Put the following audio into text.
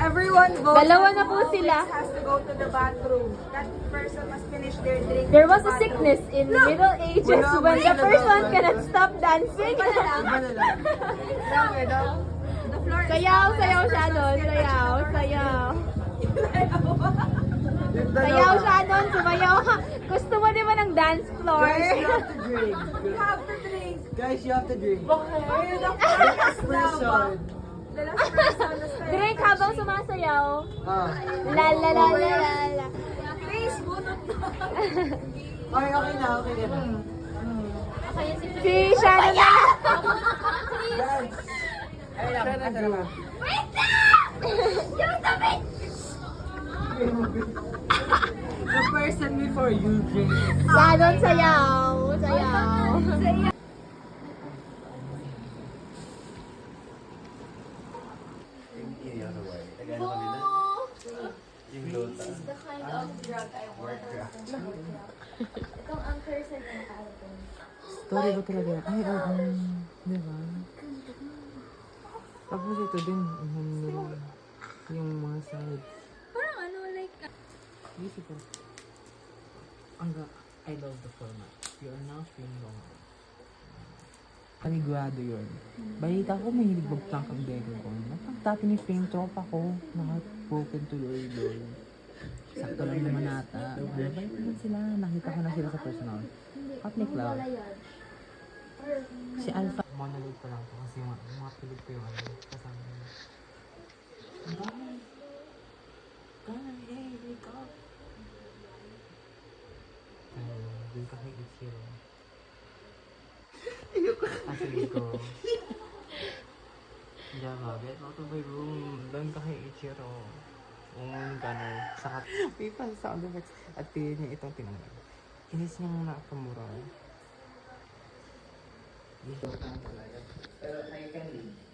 Everyone votes. Dalawa na po sila. Has to go to the bathroom. That person must finish their drink. There was a sickness in Middle Ages when the person cannot stop dancing. The floor is Sayaw, sayaw siya doon. Sayaw, sayaw. Sayaw siya doon. Sumayaw ka. Gusto mo di ba ng dance floor? Guys, you have to drink. You have to drink. Guys, you have to drink. You're the first Person. The last person. the first Drink habang sumasayaw. Ah. La la la la la la. Face, bunot na. Okay, okay na, okay na. Si Sharon na. Guys. Ay lang, asa naman? The person before you drink. Sharon, sayaw. Sayaw. Itong anchor sa ng album. Story ba talaga? Ay, oo. Di ba? Tapos ito din, yung mga sides. Parang ano, like, Beautiful. I love the format. You are now feeling wrong. Panigurado yun. Balita ko mahilig mag-prank ang dego ko. Napagtati ni Frame tropa ko. Naka-broken tuloy doon. Sakto lang naman ata. Mabait naman sila. Nakita ko na sila sa personal. Cut ni Cloud. Si Alpha. Monologue pa lang to kasi mga pilig ko yung kasama niya. Ang dami. Guys, hey, wake up. Doon ka kay Ichiro. Actually ko. Java, get out of my room. Doon ka kay Ichiro. Umunin ka na. Saka, may pa sound effects. At pili niya itong tinanggal. Kinis niya muna ako mura. Pero I can leave.